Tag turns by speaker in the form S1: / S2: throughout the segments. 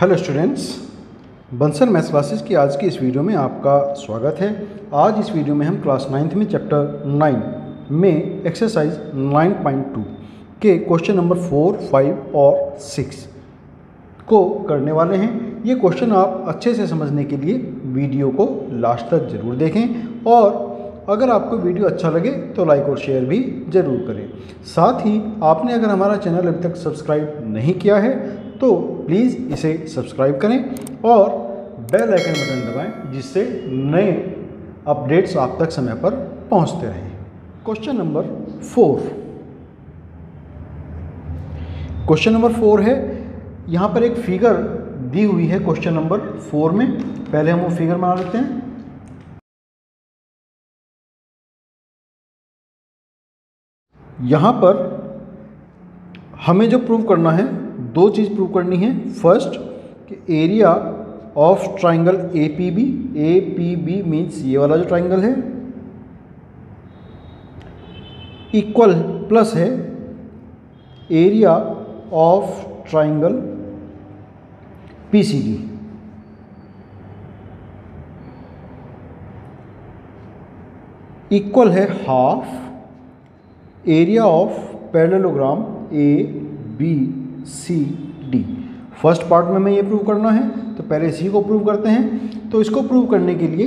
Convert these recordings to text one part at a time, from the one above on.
S1: Hello students, Bansal maths classes की आज की इस वीडियो में आपका स्वागत है। आज इस वीडियो में हम क्लास 9th में चैप्टर 9 में एक्सरसाइज 9.2 के क्वेश्चन नंबर 4, 5 और 6 को करने वाले हैं। ये क्वेश्चन आप अच्छे से समझने के लिए वीडियो को लास्ट तक ज़रूर देखें और अगर आपको वीडियो अच्छा लगे तो लाइक और शेयर भी ज़रूर करें। साथ ही आपने अगर हमारा चैनल अभी तक सब्सक्राइब नहीं किया है तो प्लीज़ इसे सब्सक्राइब करें और बेल आइकन बटन दबाएं, जिससे नए अपडेट्स आप तक समय पर पहुंचते रहें। क्वेश्चन नंबर 4 है। यहाँ पर एक फिगर दी हुई है क्वेश्चन नंबर 4 में। पहले हम वो फिगर बना लेते हैं। यहाँ पर हमें जो प्रूव करना है, दो चीज़ प्रूव करनी है। फर्स्ट कि area of triangle A P B means ये वाला जो ट्राइंगल है इक्वल प्लस है area of triangle P C D. Equal है half area of parallelogram A B C D. First part में हमें ये प्रूव करना है, तो पहले इसी को प्रूव करते हैं। तो इसको प्रूव करने के लिए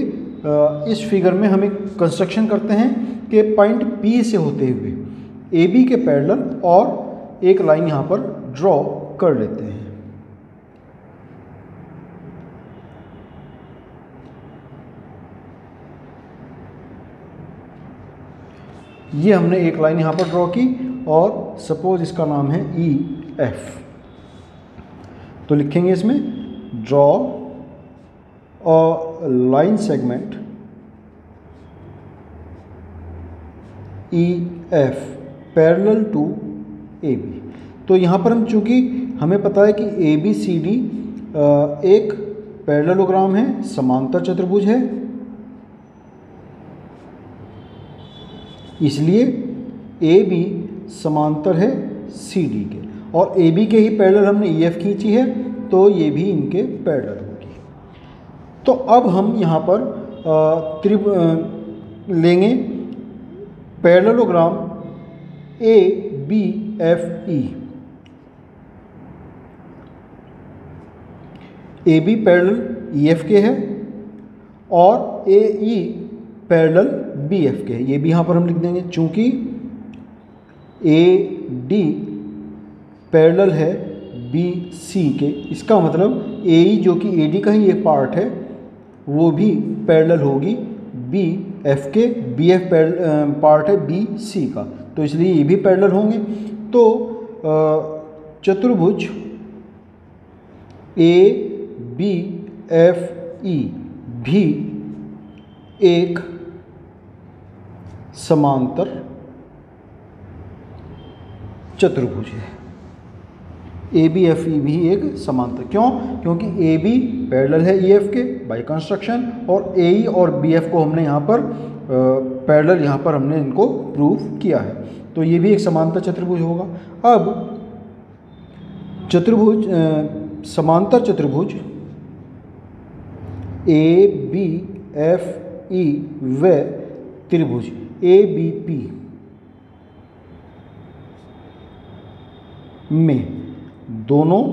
S1: इस फिगर में हम एक कंस्ट्रक्शन करते हैं कि पॉइंट पी से होते हुए ए बी के पैरेलल और एक लाइन यहाँ पर ड्रॉ कर लेते हैं। ये हमने एक लाइन यहाँ पर ड्रॉ की और सपोज इसका नाम है ई एफ। तो लिखेंगे इसमें draw a line segment E F parallel to A B. तो यहाँ पर हम चूँकि हमें पता है कि ए बी सी डी एक पैरेललोग्राम है, समांतर चतुर्भुज है, इसलिए ए बी समांतर है सी डी के और ए बी के ही पैरेलल हमने ई एफ खींची है, तो ये भी इनके पैरेलल होगी। तो अब हम यहाँ पर लेंगे parallelogram A B F E. A B parallel E F के है और A E parallel B F के है। ये भी यहाँ पर हम लिख देंगे, चूँकि ए डी पैरेलल है बी सी के, इसका मतलब ए ई जो कि ए डी का ही एक पार्ट है वो भी पैरेलल होगी बी एफ के। बी एफ पार्ट है बी सी का, तो इसलिए ये भी पैरेलल होंगे। तो चतुर्भुज ए बी एफ ई भी एक समांतर चतुर्भुज है। ए बी एफ ई भी एक समांतर, क्यों? क्योंकि ए बी पैरेलल है ई एफ के बाय कंस्ट्रक्शन और ए ई और बी एफ को हमने यहाँ पर पैरेलल यहाँ पर हमने इनको प्रूव किया है, तो ये भी एक समांतर चतुर्भुज होगा। अब चतुर्भुज समांतर चतुर्भुज ए बी एफ ई व त्रिभुज ए बी पी में दोनों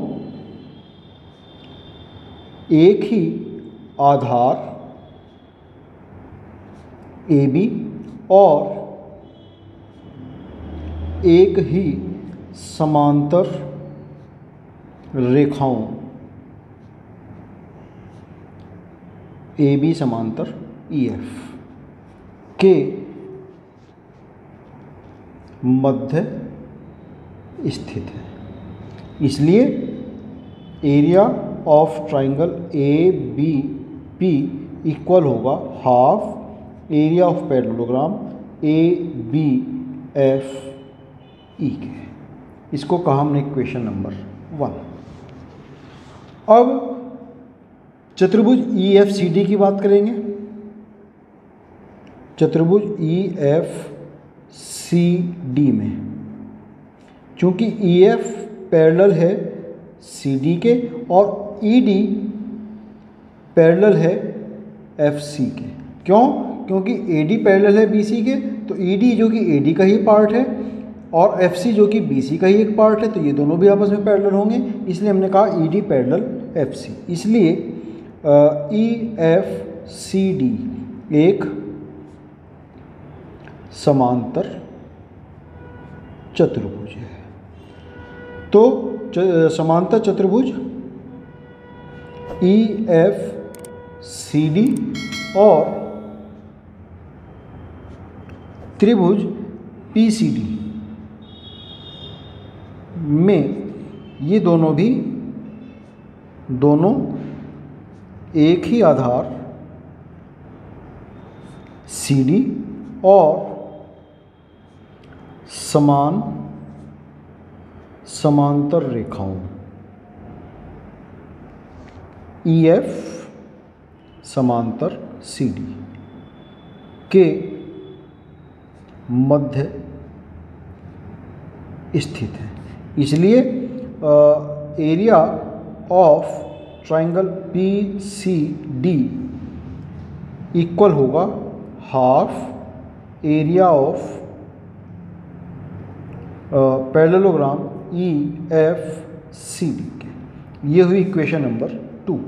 S1: एक ही आधार ए बी और एक ही समांतर रेखाओं ए बी समांतर ई एफ के मध्य स्थित है। इसलिए area of triangle A B P equal होगा half area of parallelogram A B F E के। इसको कहा हमने इक्वेशन नंबर 1। अब चतुर्भुज ई एफ सी डी की बात करेंगे। चतुर्भुज ई एफ सी डी में चूँकि ई एफ पैरेलल है सी डी के और ई डी पैरेलल है एफ सी के। क्यों? क्योंकि ए डी पैरेलल है बी सी के, तो ई डी जो कि ए डी का ही पार्ट है और एफ सी जो कि बी सी का ही एक पार्ट है, तो ये दोनों भी आपस में पैरेलल होंगे, इसलिए हमने कहा E D parallel F C. इसलिए ई एफ सी डी एक समांतर चतुर्भुज है। तो समांतर चतुर्भुज ई एफ सी डी और त्रिभुज पी सी डी में ये दोनों एक ही आधार सी डी और समांतर रेखाओं ई एफ समांतर सी डी के मध्य स्थित है। इसलिए area of triangle P C D equal होगा half area of parallelogram E F C D के। ये हुई इक्वेशन नंबर 2।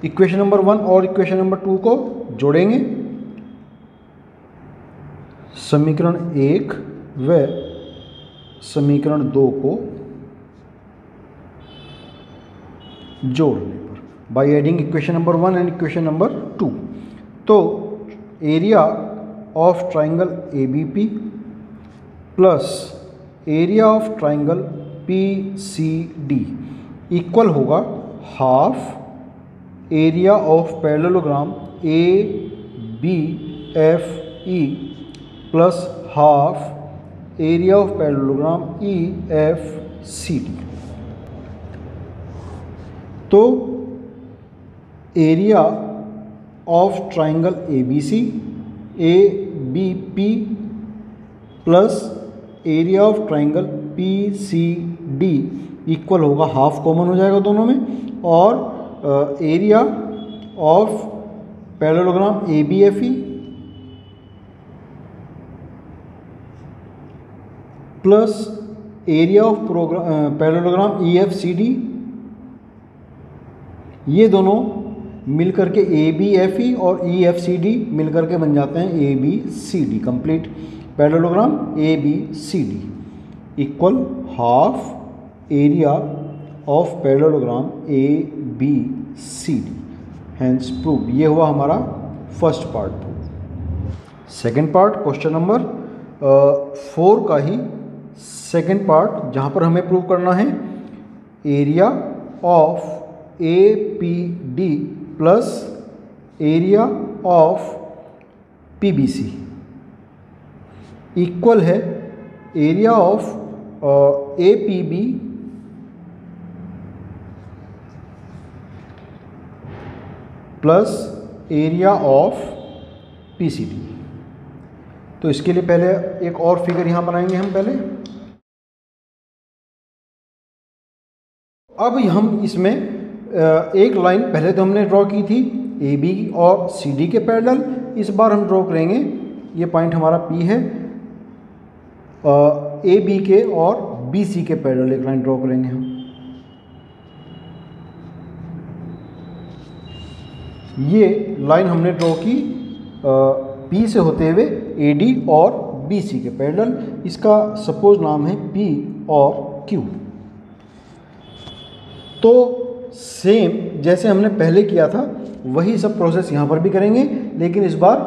S1: इक्वेशन नंबर 1 और इक्वेशन नंबर 2 को जोड़ेंगे। समीकरण 1 व समीकरण 2 को जोड़ने पर by adding equation number 1 and equation number 2, तो area of triangle A B P plus area of triangle P C D equal होगा half area of parallelogram A B F E plus half area of parallelogram E F C D. तो area of triangle A B C A B P plus area of triangle P C D equal होगा half, common हो जाएगा दोनों में, और area of parallelogram A B F E plus area of parallelogram E F C D, ये दोनों मिलकर के ए बी एफ ई और ई एफ सी डी मिलकर के बन जाते हैं A B C D. Complete parallelogram A B C D equal half area of parallelogram A B C D, hence prove. ये हुआ हमारा first part prove. Second part question number 4 का ही second part, जहाँ पर हमें प्रूव करना है area of A P D plus area of P B C equal है area of A P B plus area of P C D. तो इसके लिए पहले एक और फिगर यहाँ बनाएंगे हम पहले। अब हम इसमें एक लाइन पहले तो हमने ड्रॉ की थी ए बी और सी डी के पैरेलल, इस बार हम ड्रॉ करेंगे, ये पॉइंट हमारा पी है, ए बी के और बी सी के पैरेलल एक लाइन ड्रॉ करेंगे हम। ये लाइन हमने ड्रॉ की पी से होते हुए ए डी और बी सी के पैरेलल, इसका सपोज नाम है पी और क्यू। तो सेम जैसे हमने पहले किया था वही सब प्रोसेस यहाँ पर भी करेंगे, लेकिन इस बार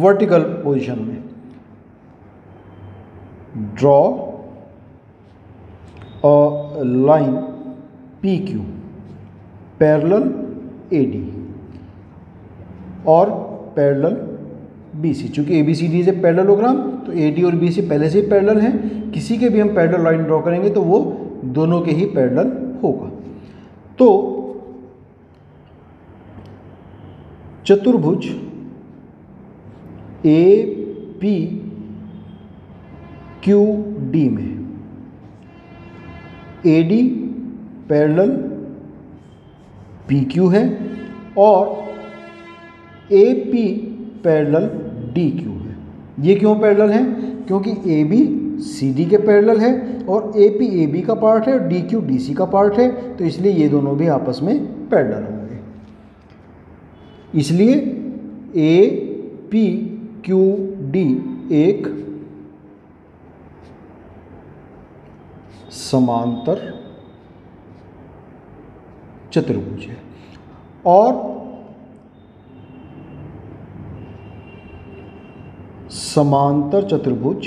S1: वर्टिकल पोजीशन में। Draw a line P Q parallel A D और पैरेलल बी सी। चूँकि ए बी सी डी से पैरेललोग्राम, तो ए डी और बी सी पहले से ही पैरेलल हैं, किसी के भी हम पैरेलल लाइन ड्रॉ करेंगे तो वो दोनों के ही पैरेलल होगा। तो चतुर्भुज ए पी क्यू डी में A D parallel P Q है और A P parallel D Q है। ये क्यों पैरेलल है? क्योंकि ए बी सी डी के पैरेलल है और ए पी ए बी का पार्ट है और डी क्यू डी सी का पार्ट है, तो इसलिए ये दोनों भी आपस में पैरेलल होंगे। इसलिए ए पी क्यू डी एक समांतर चतुर्भुज है और समांतर चतुर्भुज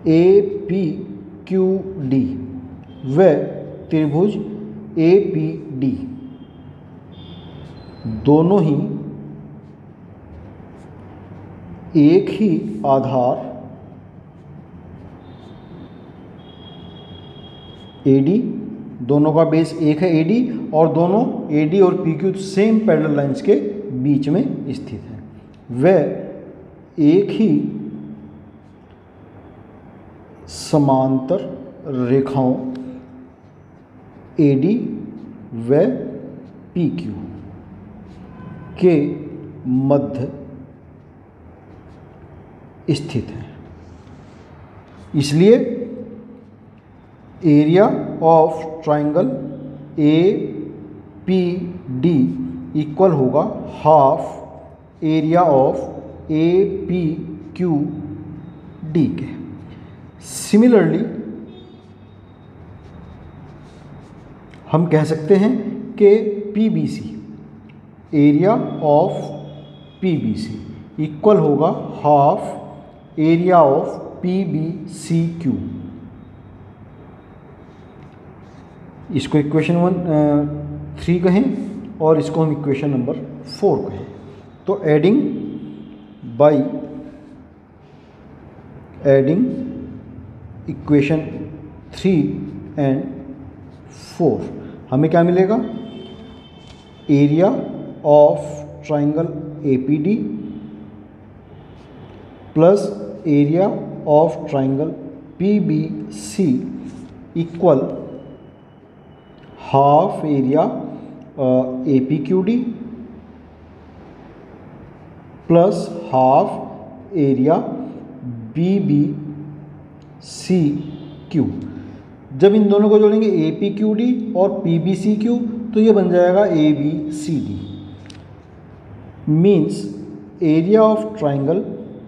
S1: ए पी क्यू डी व त्रिभुज ए पी डी दोनों ही एक ही आधार AD, दोनों का बेस एक है AD और दोनों AD और PQ सेम पैरेलल लाइंस के बीच में स्थित है। वे एक ही समांतर रेखाओं AD व PQ के मध्य स्थित है। इसलिए area of triangle A P D equal होगा half area of A P Q D के। सिमिलरली हम कह सकते हैं कि P B C, area of P B C equal होगा half area of P B C Q. इसको equation 3 कहें और इसको हम इक्वेशन नंबर 4 कहें। तो एडिंग इक्वेशन 3 एंड 4 हमें क्या मिलेगा? Area of triangle A P D plus area of triangle P B C equal half area A P Q D plus half area B B C Q. जब इन दोनों को जोड़ेंगे ए पी क्यू डी और P B C Q तो ये बन जाएगा A B C D. Means area of triangle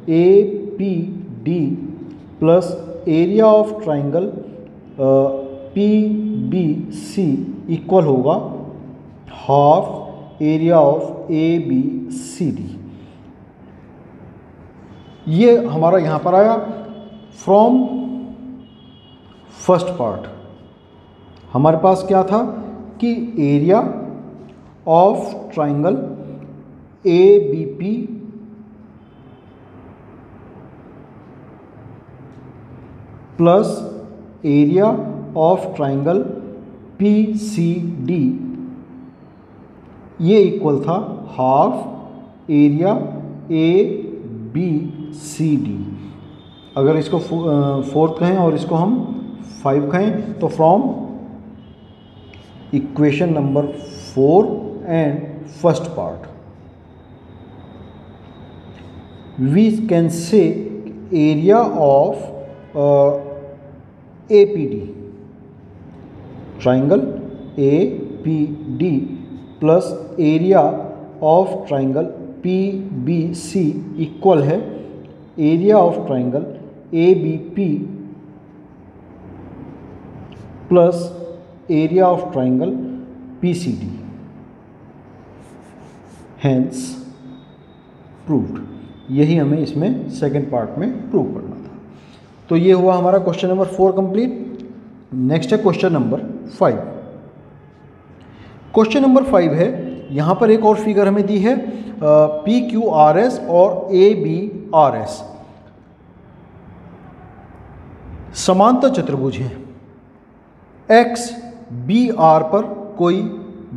S1: A P D plus area of triangle P B C equal होगा half area of A B C D. ये हमारा यहाँ पर आया फ्रॉम फर्स्ट पार्ट। हमारे पास क्या था कि area of triangle A B P plus area of triangle P C D ये इक्वल था half area A B C D. अगर इसको 4th कहें और इसको हम 5 कहें तो from equation number 4 and first part we can say area of A P D triangle A P D plus area of triangle P B C equal है area of triangle A B P plus area of triangle P C D. Hence proved. यही हमें इसमें second part में prove करना था। तो ये हुआ हमारा क्वेश्चन नंबर 4 कंप्लीट। नेक्स्ट है क्वेश्चन नंबर 5। क्वेश्चन नंबर 5 है, यहाँ पर एक और फिगर हमें दी है पी क्यू आर एस और ए बी आर एस समांतर चतुर्भुज है। एक्स बी आर पर कोई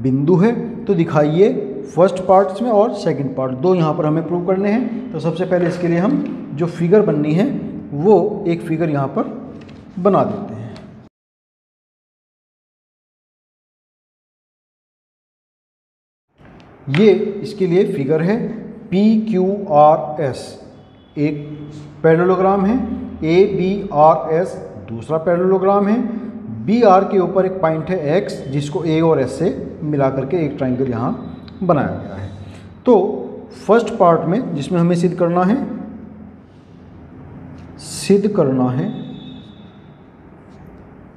S1: बिंदु है तो दिखाइए फर्स्ट पार्ट्स में और सेकंड पार्ट, दो यहाँ पर हमें प्रूव करने हैं। तो सबसे पहले इसके लिए हम जो फिगर बननी है वो एक फिगर यहाँ पर बना देते हैं। ये इसके लिए फिगर है PQRS एक पैरेललोग्राम है, ABRS दूसरा पैरेललोग्राम है, BR के ऊपर एक पॉइंट है X जिसको A और S से मिला करके एक ट्राइंगल यहाँ बनाया गया है। तो फर्स्ट पार्ट में जिसमें हमें सिद्ध करना है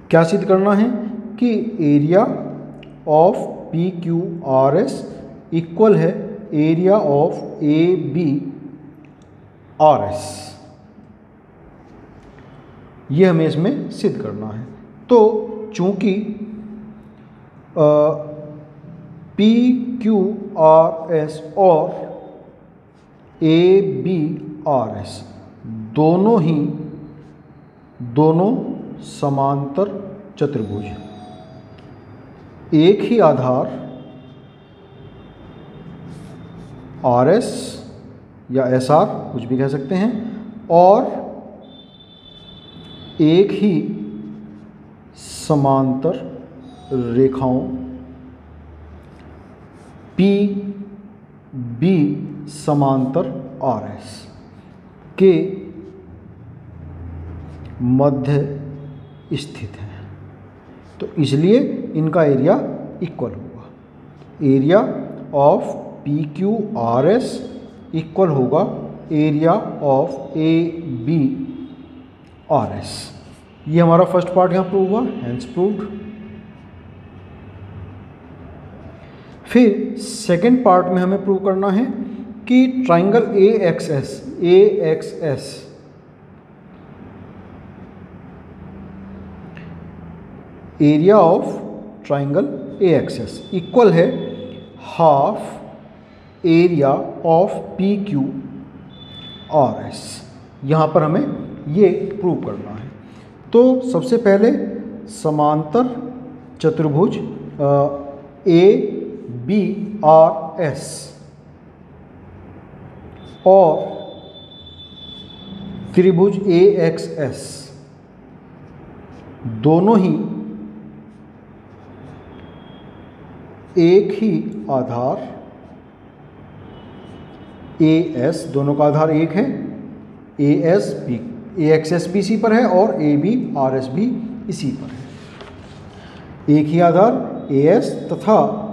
S1: क्या सिद्ध करना है कि एरिया ऑफ PQRS इक्वल है एरिया ऑफ ABRS, ये हमें इसमें सिद्ध करना है। तो चूंकि PQRS और ABRS दोनों समांतर चतुर्भुज, एक ही आधार RS या SR कुछ भी कह सकते हैं और एक ही समांतर रेखाओं PB समांतर RS के मध्य स्थित है। तो इसलिए इनका एरिया इक्वल होगा, एरिया ऑफ PQRS इक्वल होगा एरिया ऑफ ABRS। ये हमारा फर्स्ट पार्ट यहाँ प्रूव हुआ, हेंस प्रूव्ड। फिर सेकेंड पार्ट में हमें प्रूव करना है कि triangle AXS area of triangle AXS equal है हाफ एरिया ऑफ PQRS। यहाँ पर हमें ये प्रूव करना है। तो सबसे पहले समांतर चतुर्भुज ABRS और त्रिभुज AXS दोनों ही एक ही आधार AS, दोनों का आधार एक है, AXS भी इसी पर है और ABRS भी इसी पर है। एक ही आधार AS तथा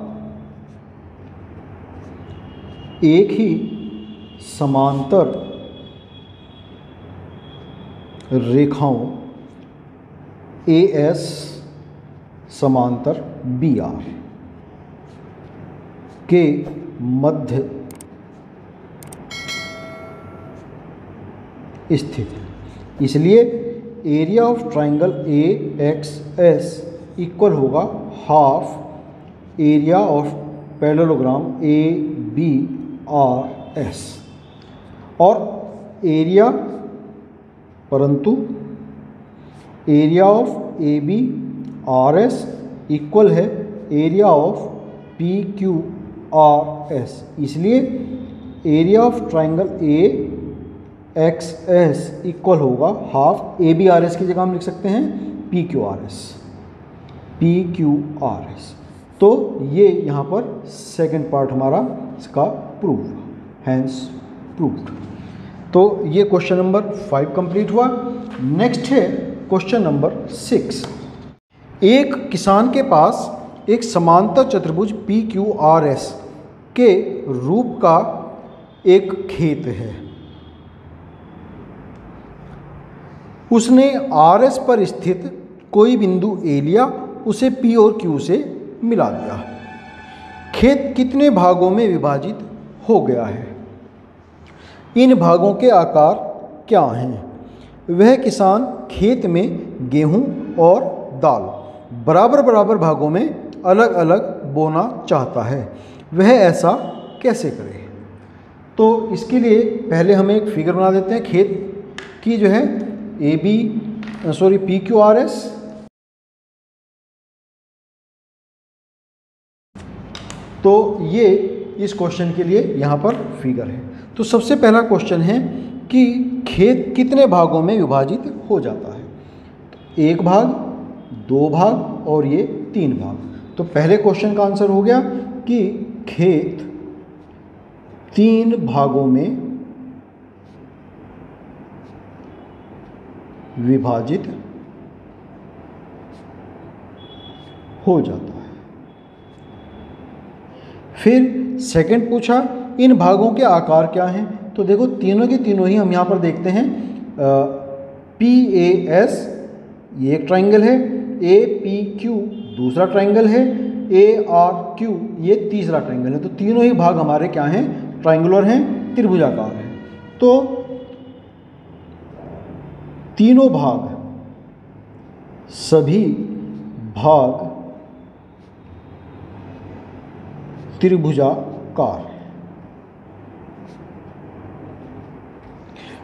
S1: एक ही समांतर रेखाओं AS समांतर BR के मध्य स्थित है। इसलिए area of triangle AXS equal होगा half area of parallelogram ABRS और एरिया ऑफ ABRS इक्वल है एरिया ऑफ PQRS। इसलिए area of triangle AXS equal होगा हाफ ABRS की जगह हम लिख सकते हैं PQRS। तो ये यहाँ पर सेकंड पार्ट हमारा इसका प्रूव, हैंस प्रूव्ड। तो ये क्वेश्चन नंबर 5 कंप्लीट हुआ। नेक्स्ट है क्वेश्चन नंबर 6। एक किसान के पास एक समांतर चतुर्भुज PQRS के रूप का एक खेत है। उसने RS पर स्थित कोई बिंदु A लिया, उसे P और Q से मिला दिया। खेत कितने भागों में विभाजित हो गया है? इन भागों के आकार क्या हैं? वह किसान खेत में गेहूं और दाल बराबर बराबर भागों में अलग अलग बोना चाहता है, वह ऐसा कैसे करे? तो इसके लिए पहले हम एक फिगर बना देते हैं खेत की जो है PQRS। तो ये इस क्वेश्चन के लिए यहाँ पर फिगर है। तो सबसे पहला क्वेश्चन है कि खेत कितने भागों में विभाजित हो जाता है? तो 1 भाग, 2 भाग और ये 3 भाग। तो पहले क्वेश्चन का आंसर हो गया कि खेत 3 भागों में विभाजित हो जाता है। फिर सेकंड पूछा इन भागों के आकार क्या हैं, तो देखो तीनों के तीनों ही हम यहाँ पर देखते हैं PAS ये एक ट्राइंगल है, APQ दूसरा ट्राइंगल है, ARQ ये तीसरा ट्राइंगल है। तो तीनों ही भाग हमारे क्या हैं, ट्राइंगुलर हैं, त्रिभुजाकार हैं। तो तीनों भाग, सभी भाग त्रिभुजाकार।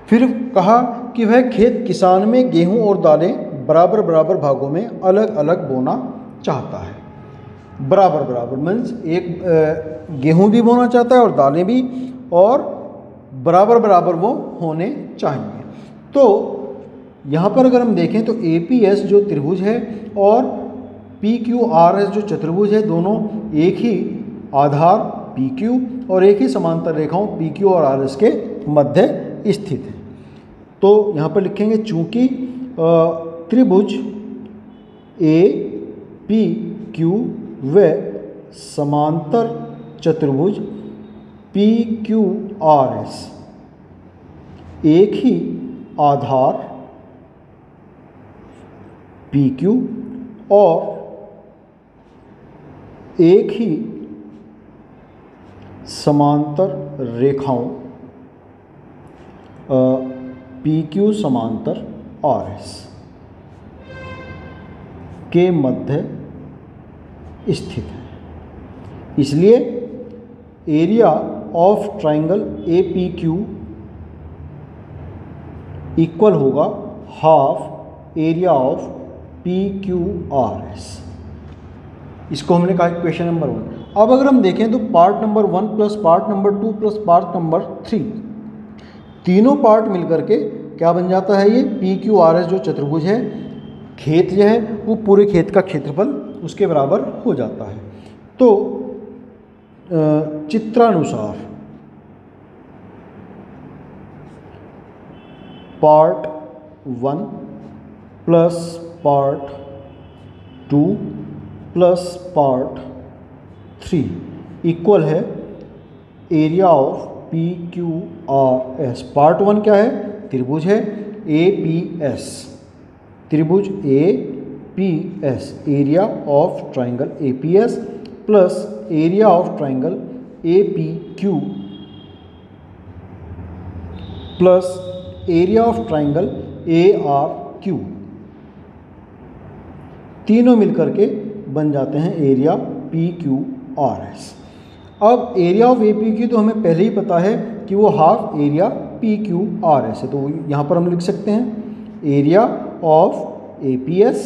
S1: फिर कहा कि वह खेत किसान में गेहूं और दालें बराबर बराबर भागों में अलग अलग बोना चाहता है। बराबर बराबर मीन्स एक गेहूं भी बोना चाहता है और दालें भी, और बराबर बराबर वो होने चाहिए। तो यहाँ पर अगर हम देखें तो APS जो त्रिभुज है और PQRS जो चतुर्भुज है, दोनों एक ही आधार PQ और एक ही समांतर रेखाओं PQ और RS के मध्य स्थित है। तो यहाँ पर लिखेंगे चूंकि त्रिभुज APQ व समांतर चतुर्भुज PQRS एक ही आधार PQ और एक ही समांतर रेखाओं PQ समांतर RS के मध्य स्थित है। इसलिए area of triangle APQ equal होगा हाफ एरिया ऑफ PQRS। इसको हमने कहा क्वेश्चन नंबर 1। अब अगर हम देखें तो part number 1 plus part number 2 plus part number 3, तीनों पार्ट मिलकर के क्या बन जाता है, ये PQRS जो चतुर्भुज है, खेत जो है वो पूरे खेत का क्षेत्रफल उसके बराबर हो जाता है। तो चित्रानुसार part 1 plus part 2 plus part 3 equal है एरिया ऑफ PQRS। पार्ट 1 क्या है, त्रिभुज है APS, त्रिभुज APS, area of triangle APS plus area of triangle APQ plus area of triangle ARQ, तीनों मिलकर के बन जाते हैं एरिया PQRS। अब एरिया ऑफ APQ तो हमें पहले ही पता है कि वो हाफ एरिया PQRS है, तो यहाँ पर हम लिख सकते हैं एरिया ऑफ APS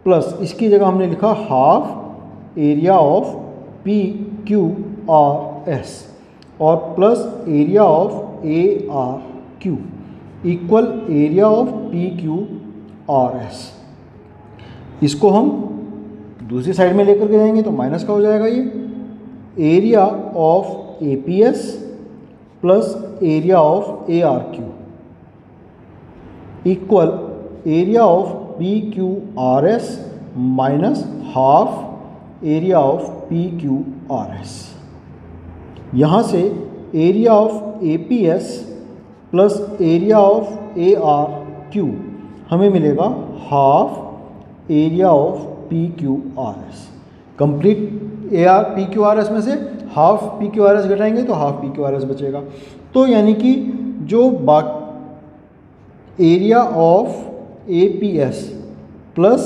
S1: प्लस इसकी जगह हमने लिखा हाफ एरिया ऑफ PQRS और plus area of ARQ equal area of PQRS। इसको हम दूसरी साइड में लेकर के जाएंगे तो माइनस का हो जाएगा ये area of APS plus area of ARQ equal area of PQRS minus half area of PQRS। यहाँ से area of APS plus area of ARQ हमें मिलेगा half area of PQRS। Complete PQRS में से हाफ PQRS घटाएंगे तो half PQRS बचेगा। तो यानी कि जो area of APS plus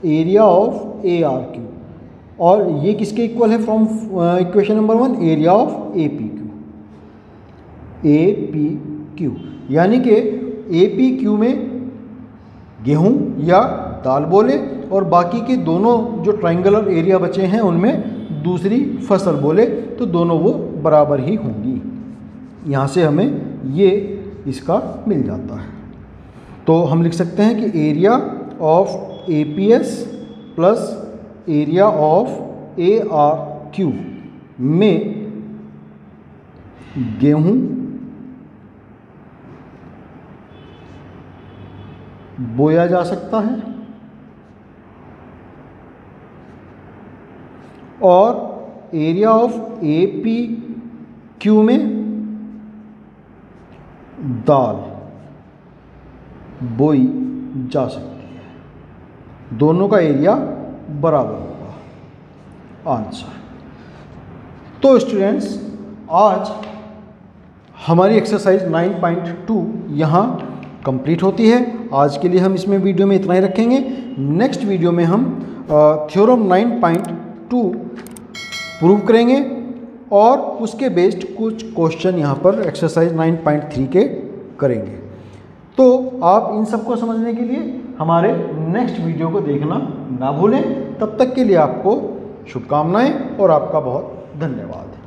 S1: area of ARQ, और ये किसके इक्वल है from equation number 1, area of APQ, यानी कि APQ में गेहूं या दाल बोले और बाकी के दोनों जो ट्राइंगुलर एरिया बचे हैं उनमें दूसरी फसल बोले तो दोनों वो बराबर ही होंगी। यहाँ से हमें ये इसका मिल जाता है। तो हम लिख सकते हैं कि area of APS plus area of ARQ में गेहूं बोया जा सकता है और एरिया ऑफ APQ में दाल बोई जा सकती है। दोनों का एरिया बराबर होगा। आंसर। तो स्टूडेंट्स, आज हमारी एक्सरसाइज 9.2 यहाँ कंप्लीट होती है। आज के लिए हम इसमें वीडियो में इतना ही रखेंगे। नेक्स्ट वीडियो में हम थ्योरम 9.2 प्रूव करेंगे और उसके बेस्ड कुछ क्वेश्चन यहाँ पर एक्सरसाइज 9.3 के करेंगे। तो आप इन सबको समझने के लिए हमारे नेक्स्ट वीडियो को देखना ना भूलें। तब तक के लिए आपको शुभकामनाएं और आपका बहुत धन्यवाद।